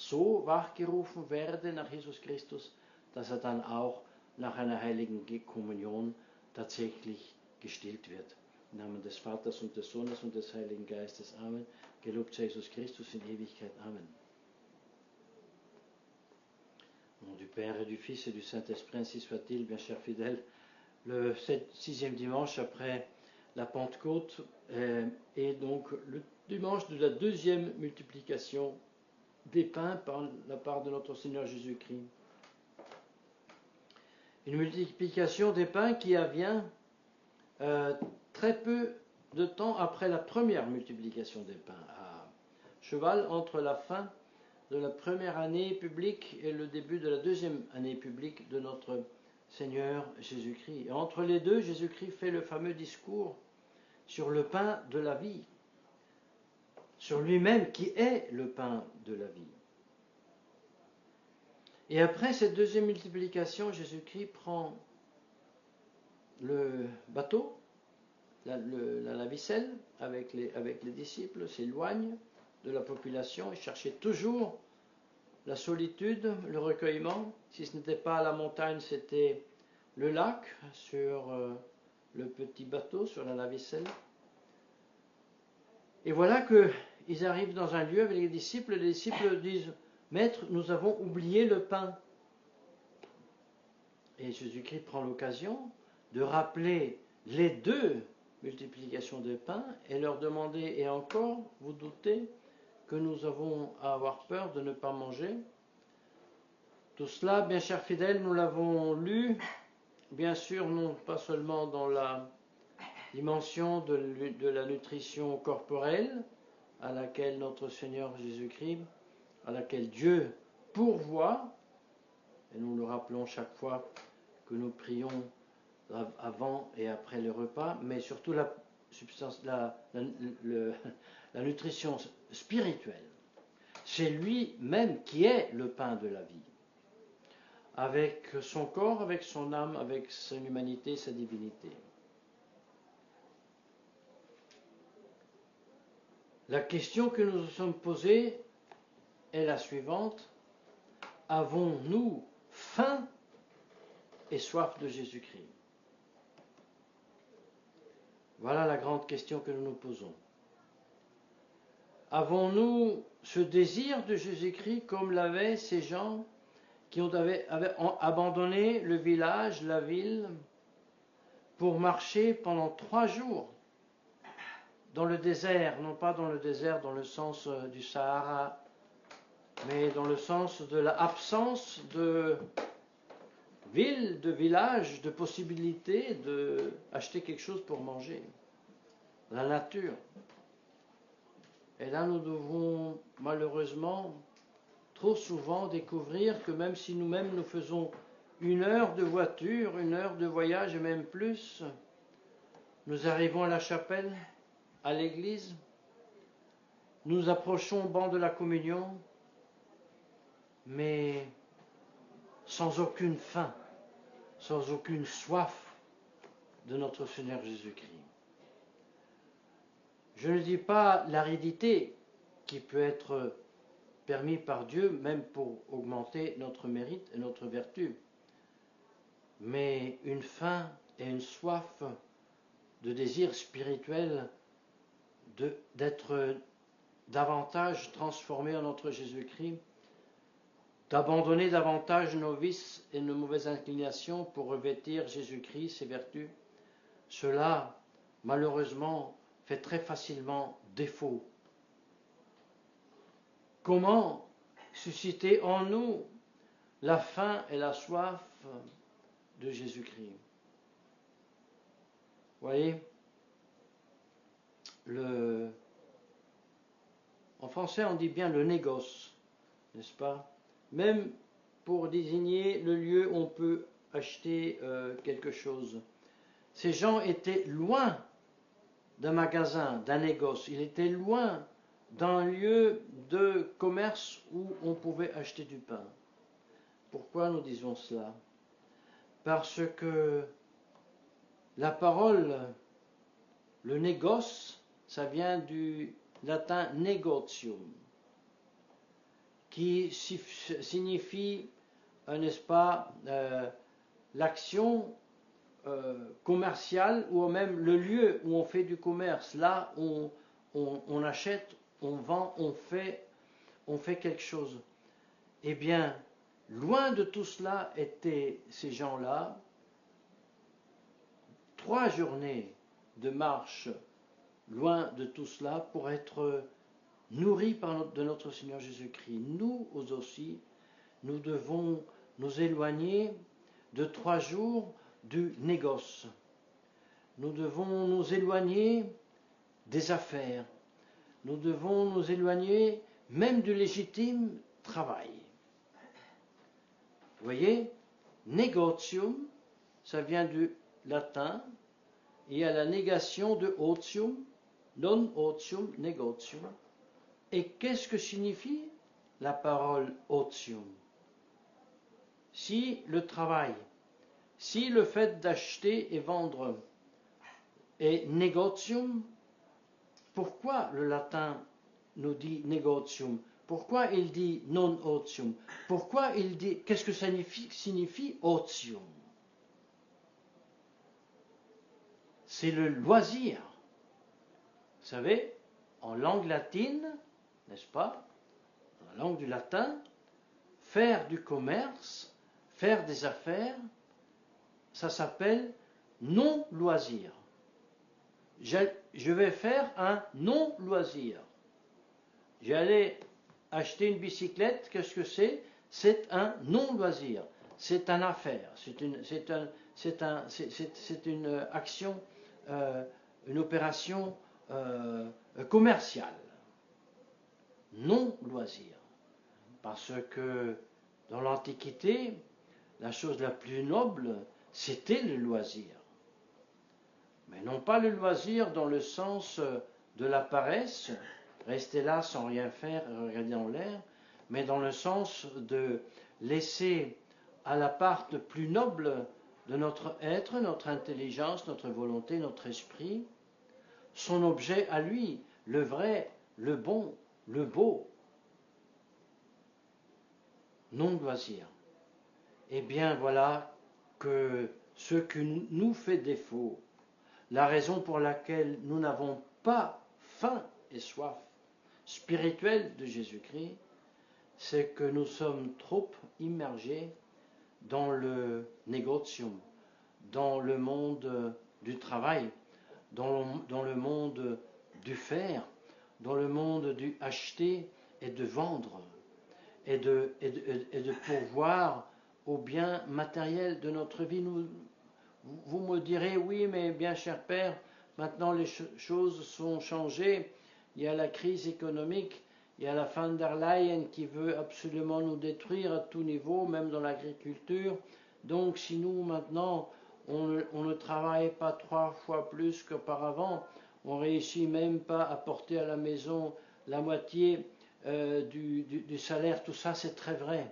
so wachgerufen werde nach Jesus Christus, dass er dann auch nach einer heiligen Kommunion tatsächlich gestillt wird. Im Namen des Vaters und des Sohnes und des Heiligen Geistes. Amen. Gelobt sei Jesus Christus in Ewigkeit. Amen. Au nom du Père et du Fils et du Saint-Esprit, ainsi soit-il, bien chers fidèles. Le sixième dimanche après la Pentecôte est donc le dimanche de la deuxième multiplication des pains par la part de notre Seigneur Jésus-Christ. Une multiplication des pains qui advient très peu de temps après la première multiplication des pains, à cheval entre la fin de la première année publique et le début de la deuxième année publique de notre Seigneur Jésus-Christ. Et entre les deux, Jésus-Christ fait le fameux discours sur le pain de la vie, sur lui-même qui est le pain de la vie. Et après cette deuxième multiplication, Jésus-Christ prend le bateau, la navicelle, avec les disciples, s'éloigne de la population et cherchait toujours la solitude, le recueillement. Si ce n'était pas la montagne, c'était le lac, sur le petit bateau, sur la navicelle. Et voilà qu'ils arrivent dans un lieu avec les disciples disent « Maître, nous avons oublié le pain ». Et Jésus-Christ prend l'occasion de rappeler les deux multiplications de pain et leur demander « Et encore, vous doutez que nous avons à avoir peur de ne pas manger ?» Tout cela, bien chers fidèles, nous l'avons lu, bien sûr, non pas seulement dans la dimension de la nutrition corporelle, à laquelle notre Seigneur Jésus-Christ, à laquelle Dieu pourvoit, et nous le rappelons chaque fois que nous prions avant et après le repas, mais surtout la nutrition spirituelle. C'est lui-même qui est le pain de la vie, avec son corps, avec son âme, avec son humanité, sa divinité. La question que nous nous sommes posée est la suivante. Avons-nous faim et soif de Jésus-Christ? Voilà la grande question que nous nous posons. Avons-nous ce désir de Jésus-Christ comme l'avaient ces gens qui avaient abandonné le village, la ville, pour marcher pendant 3 jours dans le désert, non pas dans le désert dans le sens du Sahara, mais dans le sens de l'absence de ville, de village, de possibilité d'acheter quelque chose pour manger. La nature. Et là, nous devons malheureusement trop souvent découvrir que même si nous-mêmes nous faisons 1 heure de voiture, 1 heure de voyage et même plus, nous arrivons à la chapelle, à l'église, nous approchons au banc de la communion, mais sans aucune faim, sans aucune soif de notre Seigneur Jésus-Christ. Je ne dis pas l'aridité qui peut être permis par Dieu, même pour augmenter notre mérite et notre vertu, mais une faim et une soif de désir spirituel d'être davantage transformés en notre Jésus-Christ, d'abandonner davantage nos vices et nos mauvaises inclinations pour revêtir Jésus-Christ, ses vertus. Cela, malheureusement, fait très facilement défaut. Comment susciter en nous la faim et la soif de Jésus-Christ? Vous voyez, en français on dit bien le négoce, n'est-ce pas? Même pour désigner le lieu où on peut acheter quelque chose. Ces gens étaient loin d'un magasin, d'un négoce. Ils étaient loin d'un lieu de commerce où on pouvait acheter du pain. Pourquoi nous disons cela? Parce que la parole, le négoce, ça vient du latin negotium, qui signifie, n'est-ce pas, l'action commerciale ou même le lieu où on fait du commerce. Là, on achète, on vend, on fait quelque chose. Eh bien, loin de tout cela étaient ces gens-là. 3 journées de marche loin de tout cela pour être nourris de notre Seigneur Jésus-Christ. Nous aussi, nous devons nous éloigner de 3 jours du négoce. Nous devons nous éloigner des affaires. Nous devons nous éloigner même du légitime travail. Vous voyez, negotium, ça vient du latin. Il y a la négation de otium, non otium, negotium. Et qu'est-ce que signifie la parole otium? Si le travail, si le fait d'acheter et vendre est negotium, pourquoi le latin nous dit negotium? Pourquoi il dit non otium? Pourquoi il dit, qu'est-ce que ça signifie otium? C'est le loisir. Vous savez, en langue latine, n'est-ce pas, en langue du latin, faire du commerce, faire des affaires, ça s'appelle non-loisir. Je vais faire un non-loisir. J'allais acheter une bicyclette, qu'est-ce que c'est? C'est un non-loisir. C'est une affaire. C'est une action, une opération commerciale. Non-loisir. Parce que dans l'Antiquité, la chose la plus noble, c'était le loisir. Mais non pas le loisir dans le sens de la paresse, rester là sans rien faire, regarder en l'air, mais dans le sens de laisser à la part plus noble de notre être, notre intelligence, notre volonté, notre esprit, son objet à lui, le vrai, le bon, le beau. Non-loisir. Eh bien voilà que ce qui nous fait défaut, la raison pour laquelle nous n'avons pas faim et soif spirituelle de Jésus-Christ, c'est que nous sommes trop immergés dans le négocium, dans le monde du travail, dans le monde du faire, dans le monde du acheter et de vendre, et de pourvoir aux biens matériels de notre vie. Vous me direz, oui, mais bien cher Père, maintenant les choses sont changées, il y a la crise économique, il y a la von der Leyen qui veut absolument nous détruire à tout niveau, même dans l'agriculture. Donc si nous maintenant, on ne travaille pas 3 fois plus qu'auparavant, on réussit même pas à porter à la maison la moitié du salaire, tout ça c'est très vrai.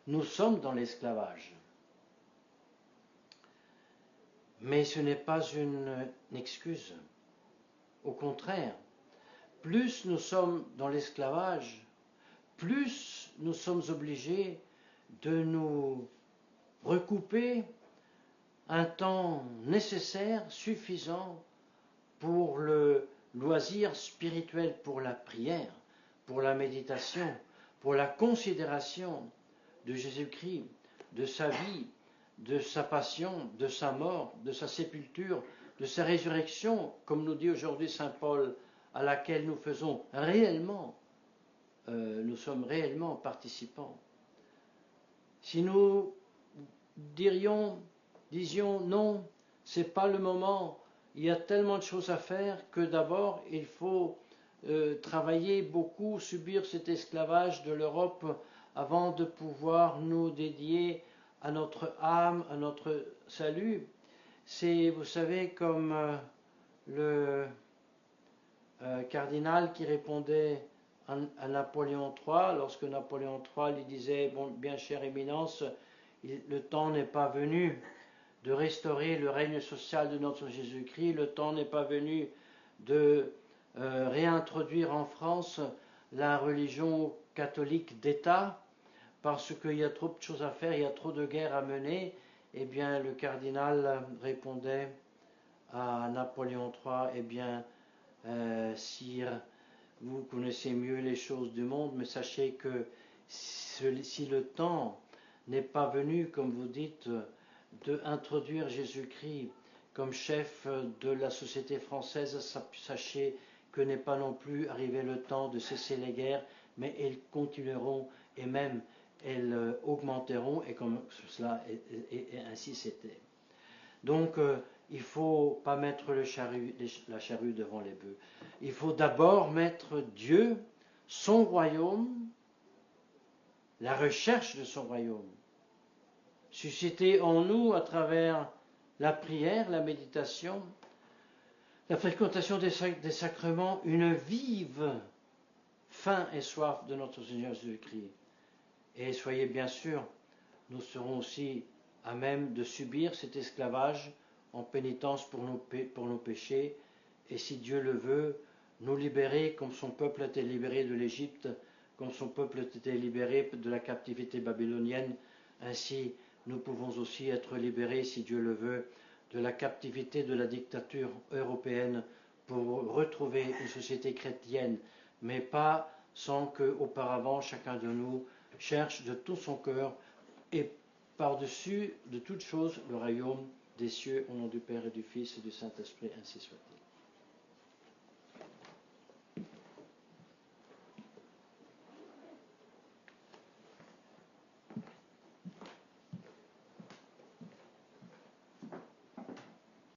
Nous sommes dans l'esclavage. Mais ce n'est pas une excuse. Au contraire, plus nous sommes dans l'esclavage, plus nous sommes obligés de nous recouper un temps nécessaire, suffisant pour le loisir spirituel, pour la prière, pour la méditation, pour la considération de Jésus-Christ, de sa vie, de sa passion, de sa mort, de sa sépulture, de sa résurrection, comme nous dit aujourd'hui saint Paul, à laquelle nous faisons réellement, nous sommes réellement participants. Si nous disions non, c'est pas le moment, il y a tellement de choses à faire que d'abord il faut travailler beaucoup, subir cet esclavage de l'Europe avant de pouvoir nous dédier à notre âme, à notre salut. C'est, vous savez, comme le cardinal qui répondait à Napoléon III, lorsque Napoléon III lui disait, bon, bien chère éminence, le temps n'est pas venu de restaurer le règne social de notre Jésus-Christ, le temps n'est pas venu de réintroduire en France la religion catholique d'État, parce qu'il y a trop de choses à faire, il y a trop de guerres à mener. Eh bien, le cardinal répondait à Napoléon III, eh bien, sire, vous connaissez mieux les choses du monde, mais sachez que si le temps n'est pas venu, comme vous dites, d'introduire Jésus-Christ comme chef de la société française, sachez que n'est pas non plus arrivé le temps de cesser les guerres, mais elles continueront et même elles augmenteront, et comme cela, et ainsi c'était. Donc, il ne faut pas mettre la charrue devant les bœufs. Il faut d'abord mettre Dieu, son royaume, la recherche de son royaume, susciter en nous à travers la prière, la méditation, la fréquentation des sacrements, une vive faim et soif de notre Seigneur Jésus-Christ. Et soyez bien sûr, nous serons aussi à même de subir cet esclavage en pénitence pour nos péchés, et si Dieu le veut, nous libérer comme son peuple a été libéré de l'Égypte, comme son peuple a été libéré de la captivité babylonienne. Ainsi, nous pouvons aussi être libérés, si Dieu le veut, de la captivité de la dictature européenne pour retrouver une société chrétienne, mais pas sans qu'auparavant chacun de nous cherche de tout son cœur et par-dessus de toutes choses le royaume des cieux, au nom du Père et du Fils et du Saint-Esprit, ainsi soit-il.